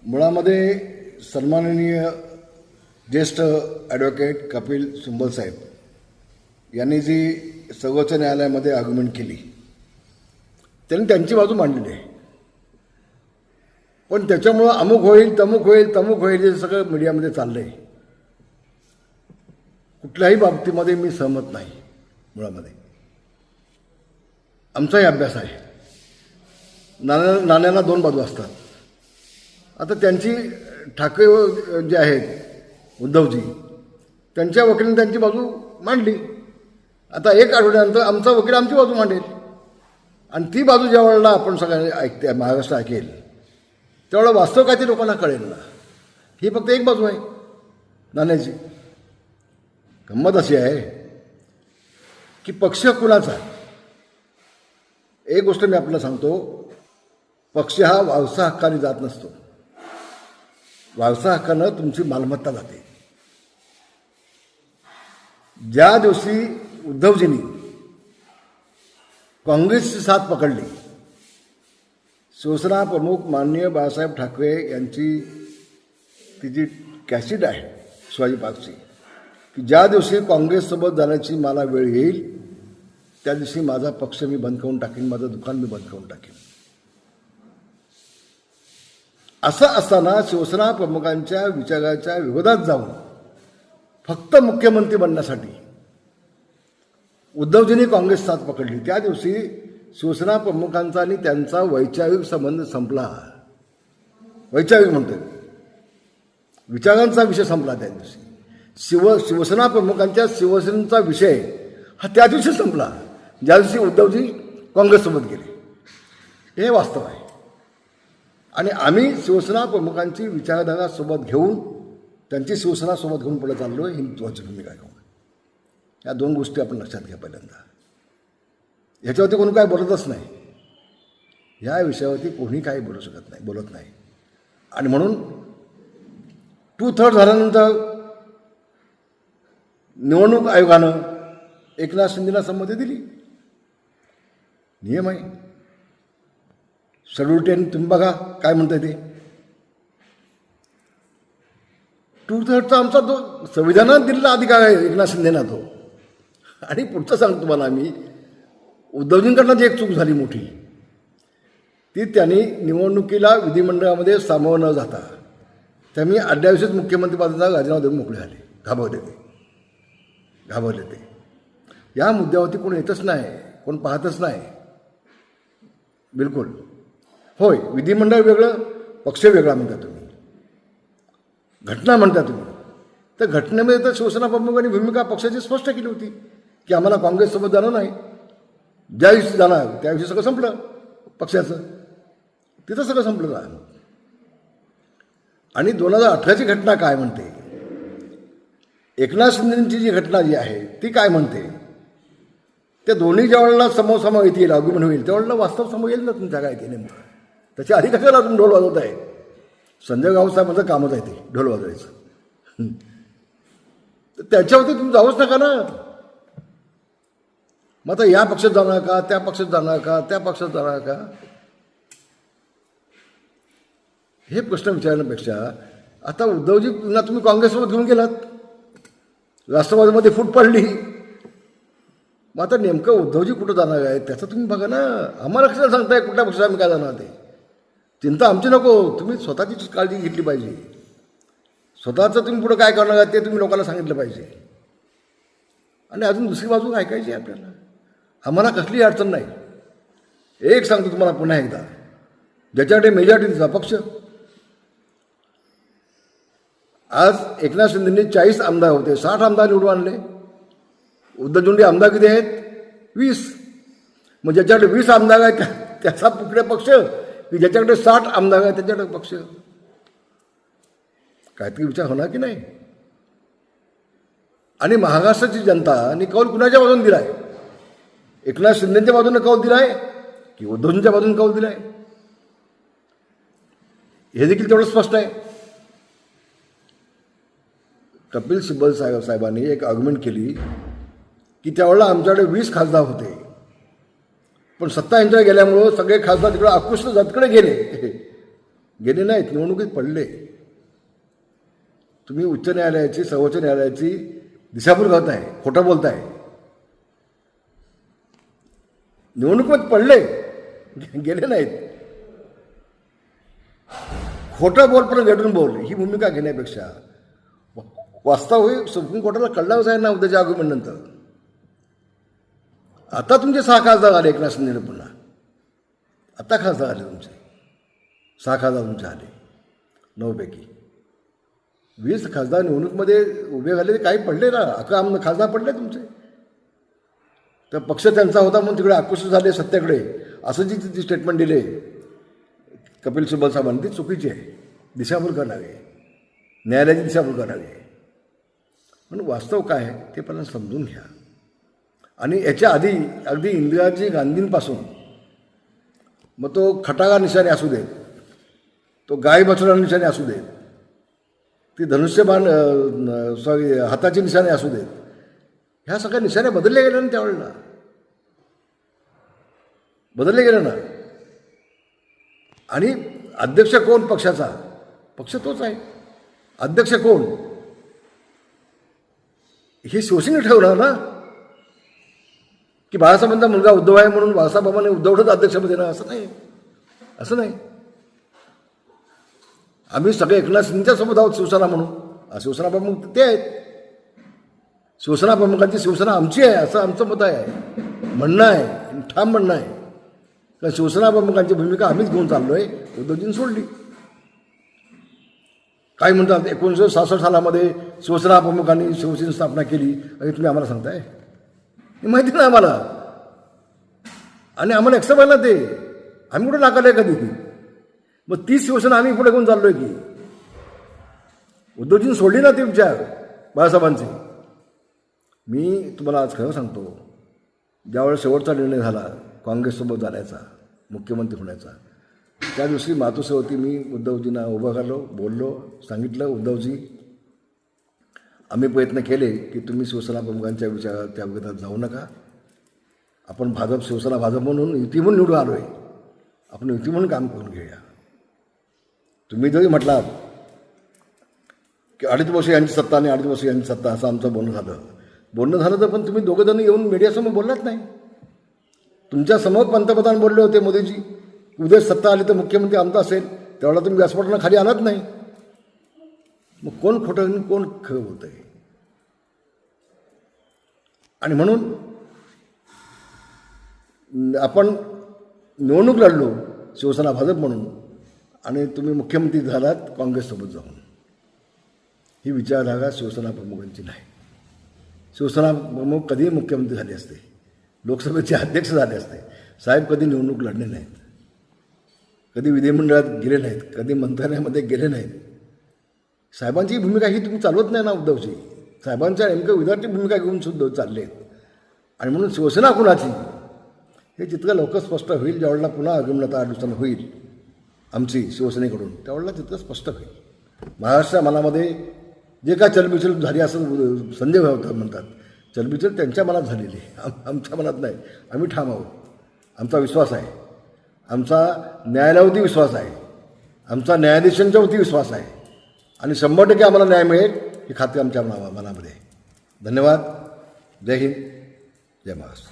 मुळामध्ये सन्माननीय ज्येष्ठ ॲडव्होकेट कपिल सिब्बल साहेब यांनी जी सर्वोच्च न्यायालयामध्ये आर्ग्युमेंट केली त्यांनी त्यांची बाजू मांडलेली आहे. पण त्याच्यामुळं अमुक होईल तमुक होईल तमुक होईल हे सगळं मीडियामध्ये चाललं आहे. कुठल्याही बाबतीमध्ये मी सहमत नाही. मुळामध्ये आमचाही अभ्यास आहे. नाण्याला दोन बाजू असतात. आता त्यांची ठाकरे जे आहेत उद्धवजी त्यांच्या वकिलांनी त्यांची बाजू मांडली. आता एक आठवड्यानंतर आमचा वकील आमची बाजू मांडेल आणि ती बाजू ज्या वेळेला आपण सगळ्यांनी ऐकते महाराष्ट्र ऐकेल त्यावेळेला वास्तव काय ते लोकांना कळेल ना. ही फक्त एक बाजू आहे नाण्याची. गंमत अशी आहे की पक्ष कुणाचा. एक गोष्ट मी आपल्याला सांगतो, पक्ष हा वारसा हक्काने जात नसतो. वारसा हक्कानं तुमची मालमत्ता जाते. ज्या दिवशी उद्धवजींनी काँग्रेसची साथ पकडली, शिवसेना प्रमुख माननीय बाळासाहेब ठाकरे यांची ती जी कॅसेट आहे शिवाजी पार्कची, की ज्या दिवशी काँग्रेससोबत जाण्याची मला वेळ येईल त्या दिवशी माझा पक्ष मी बंद करून टाकेन, माझं दुकान मी बंद करून टाकेन. असं असताना शिवसेना प्रमुखांच्या विचाराच्या विरोधात जाऊन फक्त मुख्यमंत्री बनण्यासाठी उद्धवजींनी काँग्रेस साथ पकडली. त्या दिवशी शिवसेना प्रमुखांचा आणि त्यांचा वैचारिक संबंध संपला. वैचारिक म्हणतो, विचारांचा विषय संपला त्या दिवशी. शिवसेना प्रमुखांच्या शिवसेनेचा विषय हा त्या दिवशी संपला ज्या दिवशी उद्धवजी काँग्रेससोबत गेले. हे वास्तव आहे. आणि आम्ही शिवसेना प्रमुखांची विचारधारा सोबत घेऊन त्यांची शिवसेना सोबत घेऊन पुढे चाललो आहे. ही महत्त्वाची भूमिका घेऊन या दोन गोष्टी आपण लक्षात घ्या. पहिल्यांदा ह्याच्यावरती कोणी काय बोलतच नाही. ह्या विषयावरती कोणी काही बोलू शकत नाही, बोलत नाही. आणि म्हणून 2/3 झाल्यानंतर निवडणूक आयोगानं एकनाथ शिंदेला संमती दिली. नियम आहे. शेड्यूल 10 तुम्ही बघा काय म्हणताय ते. 2/3 आमचा तो संविधानात दिलेला अधिकार आहे एकनाथ शिंदेना तो. आणि पुढचं सांगतो तुम्हाला आम्ही, उद्धवजींकडनं जी एक चूक झाली मोठी, ती त्यांनी निवडणुकीला विधिमंडळामध्ये सामावून न जाता त्यांनी अड्ड्याविषयीच मुख्यमंत्रीपदाचा राजीनामा देऊन मोकळे झाले. घाबरले ते. या मुद्द्यावरती कोण येतच नाही, कोण पाहतच नाही. बिलकुल होय, विधिमंडळ वेगळं, पक्ष वेगळा म्हणता तुम्ही, घटना म्हणता तुम्ही. तर घटनेमध्ये तर शिवसेना प्रमुखांनी भूमिका पक्षाची स्पष्ट केली होती की आम्हाला काँग्रेससोबत जाणं नाही. ज्या दिवशी जाणार त्या दिवशी सगळं संपलं पक्षाचं. तिथं सगळं संपलं जा. आणि 2018ची घटना काय म्हणते, एकनाथ शिंदेची जी घटना जी आहे ती काय म्हणते, त्या दोन्ही ज्या वेळेला समोर येतील, आर्ग्युमेंट होईल त्यावेळेला वास्तव समोर येईल ना तुमच्या काय ते नेमकं. त्याच्या आधी कशाला तुम्ही ढोल वाजवत आहे. संजय गाव साहेबांचं कामच आहे ते ढोल वाजवायचं. तर त्याच्यावरती तुम्ही जाऊच नका ना. मग आता या पक्षात जाणार का, त्या पक्षात जाणार का, त्या पक्षात जाणार का, हे प्रश्न विचारण्यापेक्षा आता उद्धवजींना तुम्ही काँग्रेससोबत घेऊन गेलात, राष्ट्रवादीमध्ये फूट पडली. मग आता नेमकं उद्धवजी कुठं जाणार आहे त्याचं तुम्ही बघा ना. आम्हाला कशाला सांगताय कुठल्या पक्षात आम्ही काय जाणार ते. चिंता आमची नको. तुम्ही स्वतःचीच काळजी घेतली पाहिजे. स्वतःचं तुम्ही पुढं काय करणार आहे ते तुम्ही लोकांना सांगितलं पाहिजे. आणि अजून दुसरी बाजू ऐकायची आहे आपल्याला. आम्हाला कसलीही अडचण नाही. एक सांगतो तुम्हाला पुन्हा एकदा, ज्याच्याकडे मेजॉरिटीचा पक्ष, आज एकनाथ शिंदेंनी 40 आमदार होते, 60 आमदार निवडून आणले. उद्धवजी आमदार किती आहेत? 20. मग ज्याच्याकडे 20 आमदार आहेत त्याचा पुढे पक्ष, की ज्याच्याकडे 60 आमदार आहेत त्याच्याकडे पक्ष. काहीतरी विचार होणार की नाही. आणि महाराष्ट्राची जनताने कौल कुणाच्या बाजूने दिला आहे? एकनाथ शिंदेच्या बाजूने कौल दिला आहे की उद्धवजींच्या बाजूने कौल दिला आहे? हे देखील तेवढं स्पष्ट आहे. कपिल सिब्बल साहेबांनी एक आर्ग्युमेंट केली की त्यावेळेला आमच्याकडे 20 खासदार होते, पण सत्ता यांच्याकडे गेल्यामुळं सगळे खासदार तिकडे आकृष्ट जातकडे गेले. गेले नाहीत, निवडणुकीत पडले. तुम्ही उच्च न्यायालयाची, सर्वोच्च न्यायालयाची दिशाभूल करताय, खोटं बोलताय. निवडणुकीत पडले, गेले नाहीत. खोटं बोल पण भेटून बोल ही भूमिका घेण्यापेक्षा वास्तविक सुप्रीम कोर्टाला कळलाच आहे ना उद्याच्या आर्ग्युमेंटनंतर. आता तुमचे 6 खासदार आले एकनाथ शिंदे पुन्हा. आता खासदार आले तुमचे 6 खासदार तुमचे आले 9 पैकी. 20 खासदार निवडणुकीमध्ये उभे झाले, काही पडले ना, 11 खासदार पडले तुमचे. तर पक्ष त्यांचा होता म्हणून तिकडे आकृष्ट झाले सत्तेकडे, असं जी स्टेटमेंट दिले कपिल सिब्बल साहेबांनी ती चुकीची आहे. दिशाभूल करणारी आहे, न्यायालयाची दिशाभूल करणारी आहे. पण वास्तव काय आहे ते पण समजून घ्या. आणि याच्या आधी अगदी इंदिराजी गांधींपासून मग तो खटागा निशाणे असू देत, तो गाय बछडा निशाणे असू देत, ती धनुष्यबाण हाताची निशाणे असू देत, ह्या सगळ्या निशाणे बदलले गेले ना त्यावेळेला. बदलले गेले ना. आणि अध्यक्ष कोण पक्षाचा? पक्ष तोच आहे. अध्यक्ष कोण हे शिवसेने ठेवणार ना, की बाळासाहेबांचा मुलगा उद्धव आहे म्हणून बाळासाहेबांनी उद्धवच अध्यक्षपद देणार असं नाही. असं नाही. आम्ही सगळे एकनाथ शिंदेच्या सोबत आहोत शिवसेना म्हणून. शिवसेना प्रमुख ते आहेत. शिवसेना प्रमुखांची शिवसेना आमची आहे असं आमचं मत आहे, म्हणणं आहे, ठाम म्हणणं आहे. कारण शिवसेना प्रमुखांची भूमिका आम्हीच घेऊन चाललो आहे, उद्धवजींनी सोडली. काय म्हणतात 1966 सालामध्ये शिवसेना प्रमुखांनी शिवसेनेची स्थापना केली आणि तुम्ही आम्हाला सांगताय? हे माहिती नाही आम्हाला. आणि आम्हाला एक्सेप्ट आहे ना ते. आम्ही कुठे नाकारलं आहे कधी ती? मग ती शिवसेना आम्ही पुढे घेऊन चाललो आहे की? उद्धवजींनी सोडली ना ती विचार बाळासाहेबांची. मी तुम्हाला आज खरं सांगतो, ज्यावेळेस शेवटचा निर्णय झाला काँग्रेससोबत जाण्याचा, मुख्यमंत्री होण्याचा, त्या दिवशी मातोश्रीवरती मी उद्धवजींना उभं करलो, बोललो, सांगितलं उद्धवजी आम्ही प्रयत्न केले की तुम्ही शिवसेना प्रमुखांच्या विचारात त्या विरोधात जाऊ नका. आपण शिवसेना भाजप म्हणून युती म्हणून निवडून आलो आहे, आपण युती म्हणून काम करून घेऊया. तुम्ही जरी म्हटलात की 2.5 वर्ष यांची सत्ता आणि 2.5 वर्ष यांची सत्ता असं आमचं बोलणं झालं तर पण तुम्ही दोघंजण येऊन मीडियासमोर बोललात नाही. तुमच्या समोर पंतप्रधान बोलले होते मोदीजी, उद्या सत्ता आली तर मुख्यमंत्री आमचा असेल, त्यावेळेला तुम्ही व्यासपीठाला खाली आणत नाही. मग कोण खोटं आणि कोण खरं बोलत आहे? आणि म्हणून आपण निवडणूक लढलो शिवसेना भाजप म्हणून आणि तुम्ही मुख्यमंत्री झालात काँग्रेससोबत जाऊन. ही विचारधारा शिवसेना प्रमुखांची नाही. शिवसेना प्रमुख कधीही मुख्यमंत्री झाले असते, लोकसभेचे अध्यक्ष झाले असते. साहेब कधी निवडणूक लढले नाहीत, कधी विधिमंडळात गेले नाहीत, कधी मंत्रालयामध्ये गेले नाहीत. साहेबांची भूमिका ही तुम्ही चालवत नाही ना उद्धवजी. साहेबांच्या नेमकं विद्यार्थी भूमिका घेऊन सुद्धा चालले आहेत. आणि म्हणून शिवसेना कुणाची हे जितकं लवकर स्पष्ट होईल, ज्यावेळेला पुन्हा आगमनात 8 दिवसांनी होईल आमची शिवसेनेकडून, त्यावेळेला तितकं स्पष्ट होईल. महाराष्ट्र मनामध्ये जे काय चलबिचल झाली असं संजय भाऊ म्हणतात, चलबिचल त्यांच्या मनात झालेली आहे, आमच्या मनात नाही. आम्ही ठाम आहोत. आमचा विश्वास आहे, आमचा न्यायालयावरती विश्वास आहे, आमचा न्यायाधीशांच्यावरती विश्वास आहे आणि 100% आम्हाला न्याय मिळेल ही खात्री आमच्या मनामध्ये आहे. धन्यवाद. जय हिंद, जय महाराष्ट्र.